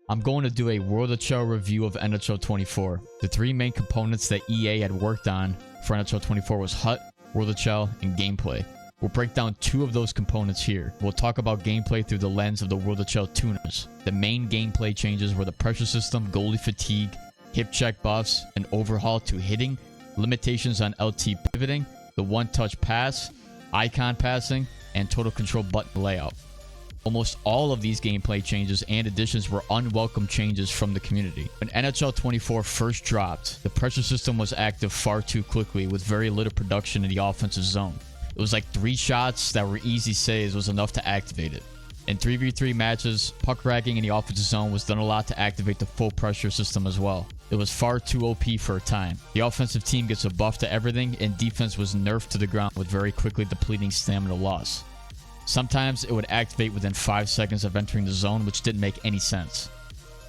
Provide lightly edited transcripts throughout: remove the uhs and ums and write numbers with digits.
I'm going to do a World of Chel review of NHL 24. The three main components that EA had worked on for NHL 24 was HUT, World of Chel, and gameplay. We'll break down two of those components here. We'll talk about gameplay through the lens of the World of Chel tuners. The main gameplay changes were the pressure system, goalie fatigue, hip check buffs, and overhaul to hitting, limitations on LT pivoting, the one-touch pass, icon passing, and total control button layout. Almost all of these gameplay changes and additions were unwelcome changes from the community. When NHL 24 first dropped, the pressure system was active far too quickly with very little production in the offensive zone. It was like 3 shots that were easy saves was enough to activate it. In 3v3 matches, puck racking in the offensive zone was done a lot to activate the full pressure system as well. It was far too OP for a time. The offensive team gets a buff to everything, and defense was nerfed to the ground with very quickly depleting stamina loss. Sometimes it would activate within 5 seconds of entering the zone, which didn't make any sense.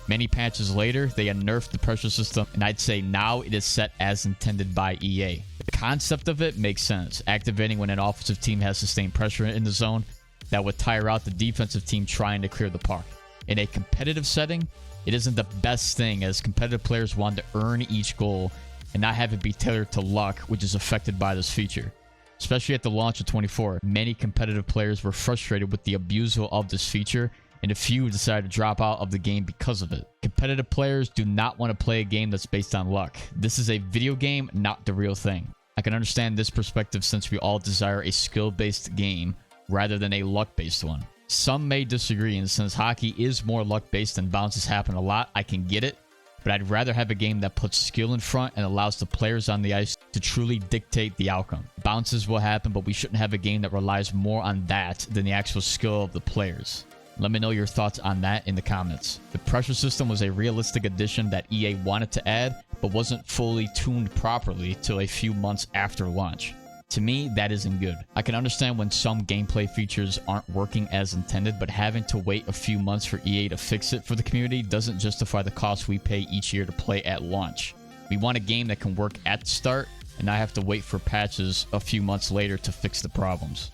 Many patches later, they had nerfed the pressure system, and I'd say now it is set as intended by EA. The concept of it makes sense, activating when an offensive team has sustained pressure in the zone that would tire out the defensive team trying to clear the puck. In a competitive setting, it isn't the best thing, as competitive players want to earn each goal and not have it be tailored to luck, which is affected by this feature. Especially at the launch of 24, many competitive players were frustrated with the abusal of this feature, and a few decided to drop out of the game because of it. Competitive players do not want to play a game that's based on luck. This is a video game, not the real thing. I can understand this perspective since we all desire a skill-based game rather than a luck-based one. Some may disagree, and since hockey is more luck-based and bounces happen a lot, I can get it. But I'd rather have a game that puts skill in front and allows the players on the ice to truly dictate the outcome. Bounces will happen, but we shouldn't have a game that relies more on that than the actual skill of the players. Let me know your thoughts on that in the comments. The pressure system was a realistic addition that EA wanted to add, but wasn't fully tuned properly till a few months after launch. To me, that isn't good. I can understand when some gameplay features aren't working as intended, but having to wait a few months for EA to fix it for the community doesn't justify the cost we pay each year to play at launch. We want a game that can work at the start and not have to wait for patches a few months later to fix the problems.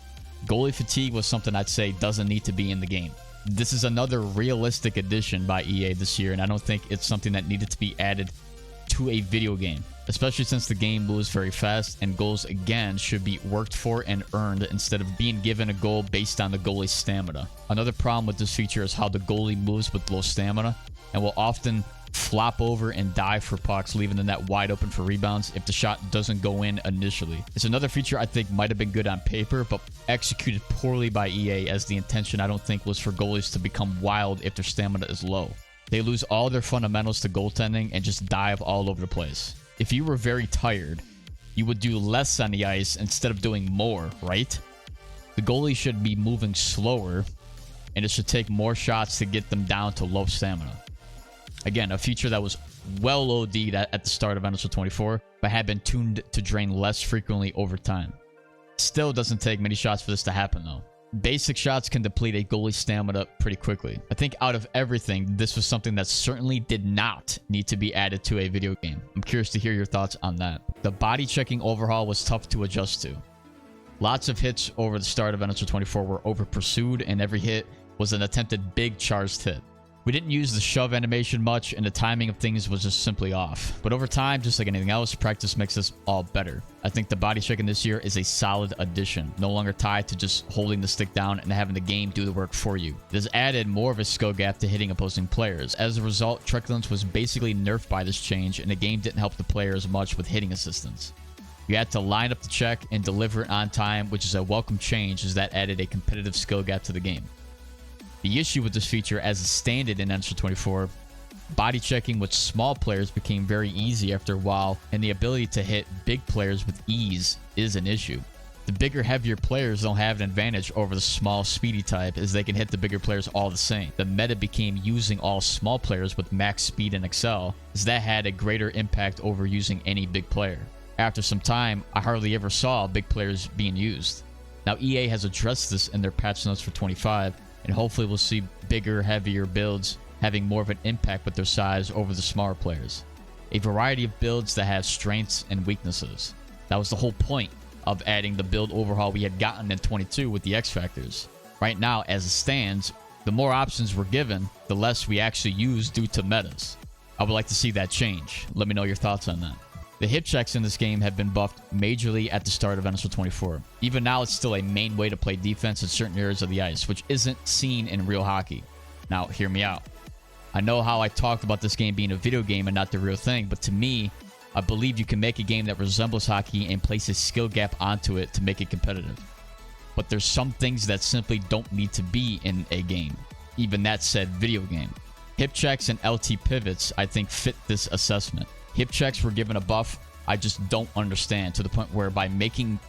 Goalie fatigue was something I'd say doesn't need to be in the game. This is another realistic addition by EA this year, and I don't think it's something that needed to be added to a video game, especially since the game moves very fast and goals again should be worked for and earned instead of being given a goal based on the goalie's stamina. Another problem with this feature is how the goalie moves with low stamina and will often flop over and dive for pucks, leaving the net wide open for rebounds if the shot doesn't go in initially. It's another feature I think might have been good on paper, but executed poorly by EA, as the intention I don't think was for goalies to become wild if their stamina is low. They lose all their fundamentals to goaltending and just dive all over the place. If you were very tired, you would do less on the ice instead of doing more, right? The goalie should be moving slower, and it should take more shots to get them down to low stamina. Again, a feature that was well OD'd at the start of NHL 24, but had been tuned to drain less frequently over time. Still doesn't take many shots for this to happen though. Basic shots can deplete a goalie's stamina pretty quickly. I think out of everything, this was something that certainly did not need to be added to a video game. I'm curious to hear your thoughts on that. The body checking overhaul was tough to adjust to. Lots of hits over the start of NHL 24 were over pursued, and every hit was an attempted big charged hit. We didn't use the shove animation much, and the timing of things was just simply off. But over time, just like anything else, practice makes this all better. I think the body checking this year is a solid addition, no longer tied to just holding the stick down and having the game do the work for you. It has added more of a skill gap to hitting opposing players. As a result, truculence was basically nerfed by this change, and the game didn't help the players much with hitting assistance. You had to line up the check and deliver it on time, which is a welcome change, as that added a competitive skill gap to the game. The issue with this feature, as a standard in NHL 24, body checking with small players became very easy after a while, and the ability to hit big players with ease is an issue. The bigger, heavier players don't have an advantage over the small, speedy type, as they can hit the bigger players all the same. The meta became using all small players with max speed and excel, as that had a greater impact over using any big player. After some time, I hardly ever saw big players being used. Now EA has addressed this in their patch notes for 25, and hopefully we'll see bigger, heavier builds having more of an impact with their size over the smaller players. A variety of builds that have strengths and weaknesses. That was the whole point of adding the build overhaul we had gotten in 22 with the X Factors. Right now, as it stands, The more options we're given, the less we actually use due to metas. I would like to see that change. Let me know your thoughts on that. The hip checks in this game have been buffed majorly at the start of NHL 24. Even now, it's still a main way to play defense in certain areas of the ice, which isn't seen in real hockey. Now, hear me out. I know how I talked about this game being a video game and not the real thing, but to me, I believe you can make a game that resembles hockey and place a skill gap onto it to make it competitive. But there's some things that simply don't need to be in a game, even that said video game. Hip checks and LT pivots, I think, fit this assessment. Hip checks were given a buff I just don't understand, to the point where by making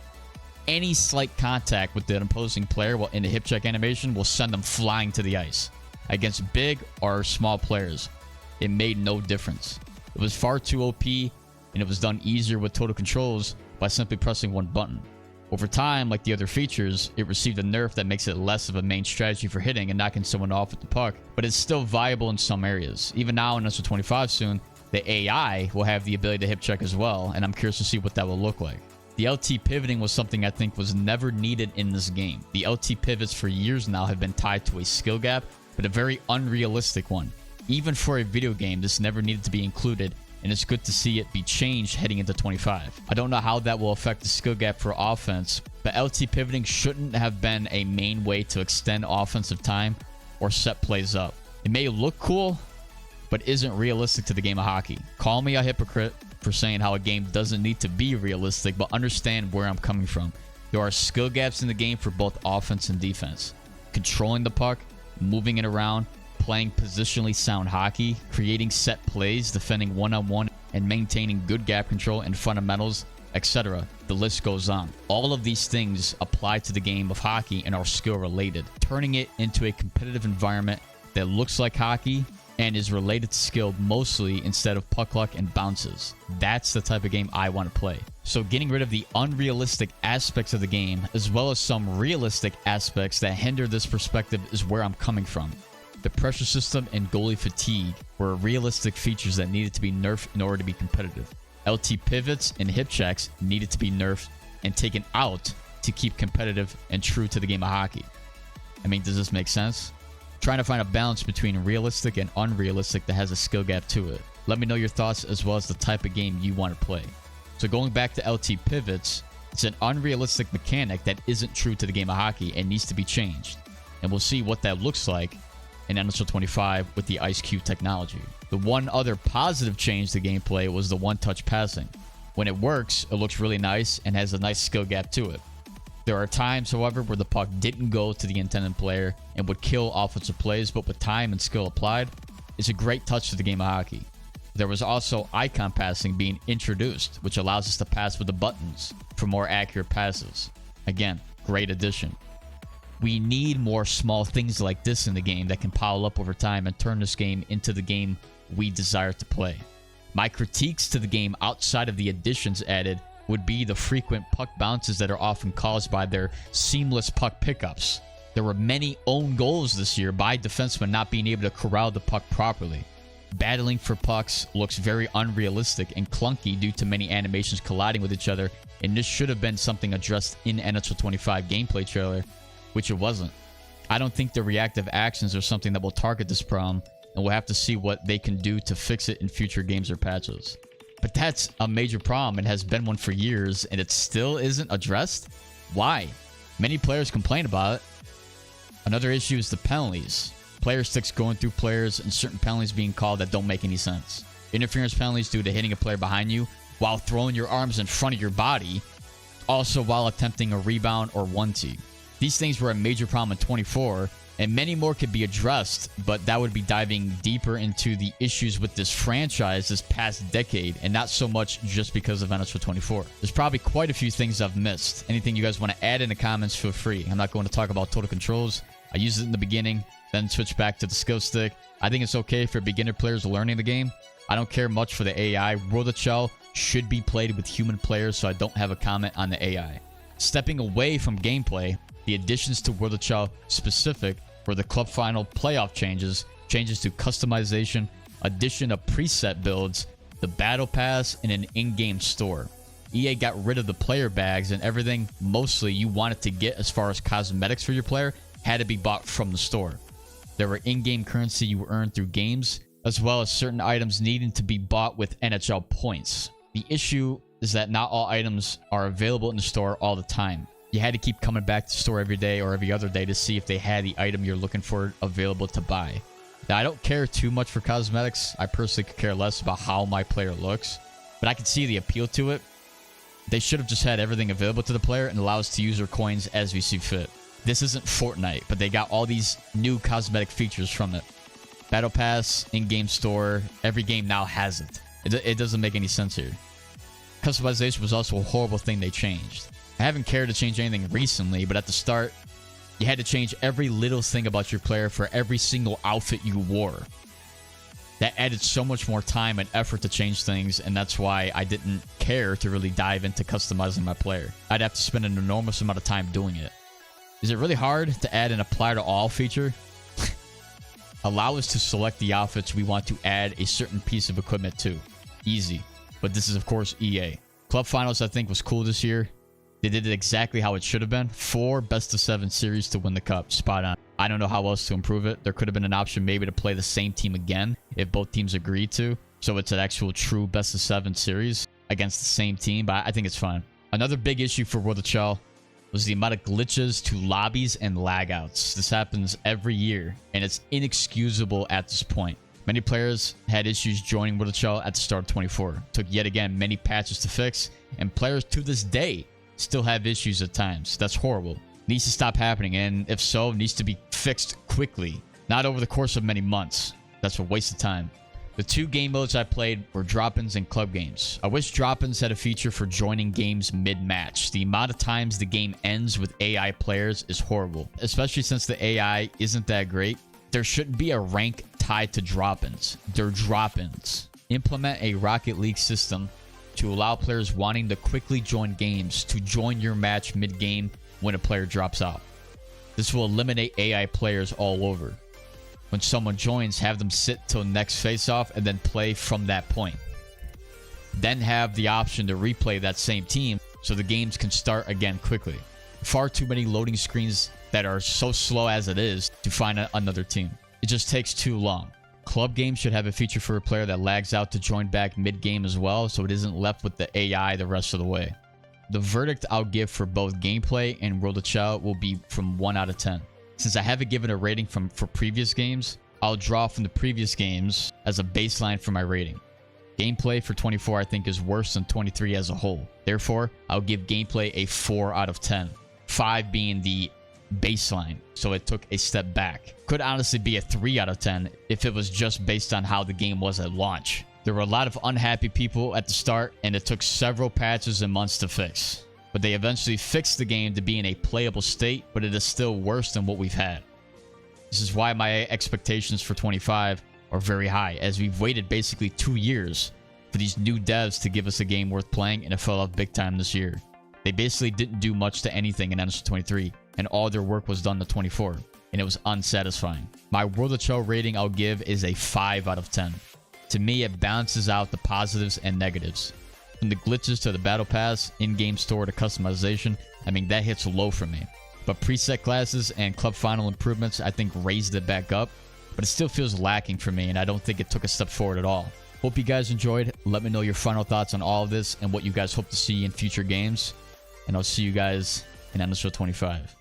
any slight contact with the opposing player while in the hip check animation will send them flying to the ice. Against big or small players, it made no difference. It was far too OP, and it was done easier with total controls by simply pressing one button. Over time, like the other features, it received a nerf that makes it less of a main strategy for hitting and knocking someone off with the puck, but it's still viable in some areas. Even now in NHL 25 soon, the AI will have the ability to hip check as well, and I'm curious to see what that will look like. The LT pivoting was something I think was never needed in this game. The LT pivots for years now have been tied to a skill gap, but a very unrealistic one. Even for a video game, this never needed to be included, and it's good to see it be changed heading into 25. I don't know how that will affect the skill gap for offense, but LT pivoting shouldn't have been a main way to extend offensive time or set plays up. It may look cool, but isn't realistic to the game of hockey. Call me a hypocrite for saying how a game doesn't need to be realistic, but understand where I'm coming from. There are skill gaps in the game for both offense and defense. Controlling the puck, moving it around, playing positionally sound hockey, creating set plays, defending one-on-one, and maintaining good gap control and fundamentals, etc. The list goes on. All of these things apply to the game of hockey and are skill related, turning it into a competitive environment that looks like hockey and is related to skill mostly instead of puck luck and bounces. That's the type of game I want to play. So getting rid of the unrealistic aspects of the game, as well as some realistic aspects that hinder this perspective, is where I'm coming from. The pressure system and goalie fatigue were realistic features that needed to be nerfed in order to be competitive. LT pivots and hip checks needed to be nerfed and taken out to keep competitive and true to the game of hockey. I mean, does this make sense? Trying to find a balance between realistic and unrealistic that has a skill gap to it. Let me know your thoughts as well as the type of game you want to play. So going back to LT pivots, it's an unrealistic mechanic that isn't true to the game of hockey and needs to be changed. And we'll see what that looks like in NHL 25 with the Ice Cube technology. The one other positive change to gameplay was the one-touch passing. When it works, it looks really nice and has a nice skill gap to it. There are times, however, where the puck didn't go to the intended player and would kill offensive plays, but with time and skill applied, it's a great touch to the game of hockey. There was also icon passing being introduced, which allows us to pass with the buttons for more accurate passes. Again, great addition. We need more small things like this in the game that can pile up over time and turn this game into the game we desire to play. My critiques to the game outside of the additions added would be the frequent puck bounces that are often caused by their seamless puck pickups. There were many own goals this year by defensemen not being able to corral the puck properly. Battling for pucks looks very unrealistic and clunky due to many animations colliding with each other, and this should have been something addressed in NHL 25 gameplay trailer, which it wasn't. I don't think the reactive actions are something that will target this problem, and we'll have to see what they can do to fix it in future games or patches. But that's a major problem and has been one for years, and it still isn't addressed? Why? Many players complain about it. Another issue is the penalties. Player sticks going through players and certain penalties being called that don't make any sense. Interference penalties due to hitting a player behind you while throwing your arms in front of your body, also while attempting a rebound or 1-2. These things were a major problem in 24, and many more could be addressed, but that would be diving deeper into the issues with this franchise this past decade, and not so much just because of NHL 24. There's probably quite a few things I've missed. Anything you guys want to add in the comments, feel free. I'm not going to talk about total controls. I used it in the beginning, then switch back to the skill stick. I think it's okay for beginner players learning the game. I don't care much for the AI. World of Chel should be played with human players, so I don't have a comment on the AI. Stepping away from gameplay, the additions to World of Chel specific were the club final playoff changes, changes to customization, addition of preset builds, the battle pass, and an in-game store. EA got rid of the player bags, and everything mostly you wanted to get as far as cosmetics for your player had to be bought from the store. There were in-game currency you earned through games, as well as certain items needing to be bought with NHL points. The issue is that not all items are available in the store all the time. You had to keep coming back to the store every day or every other day to see if they had the item you're looking for available to buy. Now, I don't care too much for cosmetics. I personally could care less about how my player looks, but I can see the appeal to it. They should have just had everything available to the player and allow us to use our coins as we see fit. This isn't Fortnite, but they got all these new cosmetic features from it. Battle Pass, in-game store, every game now has it. It doesn't make any sense here. Customization was also a horrible thing they changed. I haven't cared to change anything recently, but at the start, you had to change every little thing about your player for every single outfit you wore. That added so much more time and effort to change things, and that's why I didn't care to really dive into customizing my player. I'd have to spend an enormous amount of time doing it. Is it really hard to add an apply to all feature? Allow us to select the outfits we want to add a certain piece of equipment to. Easy. But this is, of course, EA. Club Finals, I think, was cool this year. They did it exactly how it should have been. 4 best-of-7 series to win the cup. Spot on. I don't know how else to improve it. There could have been an option maybe to play the same team again if both teams agreed to. So it's an actual true best-of-7 series against the same team. But I think it's fine. Another big issue for World of Chel was the amount of glitches to lobbies and lagouts. This happens every year, and it's inexcusable at this point. Many players had issues joining World of Chel at the start of 24. Took yet again many patches to fix, and players to this day still have issues at times. That's horrible. Needs to stop happening, and if so, needs to be fixed quickly, not over the course of many months. That's a waste of time. The 2 game modes I played were drop-ins and club games. I wish drop-ins had a feature for joining games mid-match. The amount of times the game ends with AI players is horrible, especially since the AI isn't that great. There shouldn't be a rank tied to drop-ins. They're drop-ins. Implement a Rocket League system to allow players wanting to quickly join games to join your match mid-game when a player drops out. This will eliminate AI players all over. When someone joins, have them sit till next face-off and then play from that point. Then have the option to replay that same team so the games can start again quickly. Far too many loading screens that are so slow as it is to find another team. It just takes too long. Club games should have a feature for a player that lags out to join back mid-game as well, so it isn't left with the AI the rest of the way. The verdict I'll give for both gameplay and World of Chel will be from 1 out of 10. Since I haven't given a rating for previous games, I'll draw from the previous games as a baseline for my rating. Gameplay for 24 I think is worse than 23 as a whole. Therefore, I'll give gameplay a 4 out of 10. 5 being the baseline, so it took a step back. Could honestly be a 3 out of 10 if it was just based on how the game was at launch. There were a lot of unhappy people at the start, and it took several patches and months to fix. But they eventually fixed the game to be in a playable state, but it is still worse than what we've had. This is why my expectations for 25 are very high, as we've waited basically 2 years for these new devs to give us a game worth playing, and it fell off big time this year. They basically didn't do much to anything in NHL 23, and all their work was done to 24, and it was unsatisfying. My World of Chel rating I'll give is a 5 out of 10. To me, it balances out the positives and negatives. From the glitches to the battle pass, in-game store to customization, I mean, that hits low for me. But preset classes and club final improvements, I think, raised it back up, but it still feels lacking for me, and I don't think it took a step forward at all. Hope you guys enjoyed. Let me know your final thoughts on all of this and what you guys hope to see in future games, and I'll see you guys in NHL 25.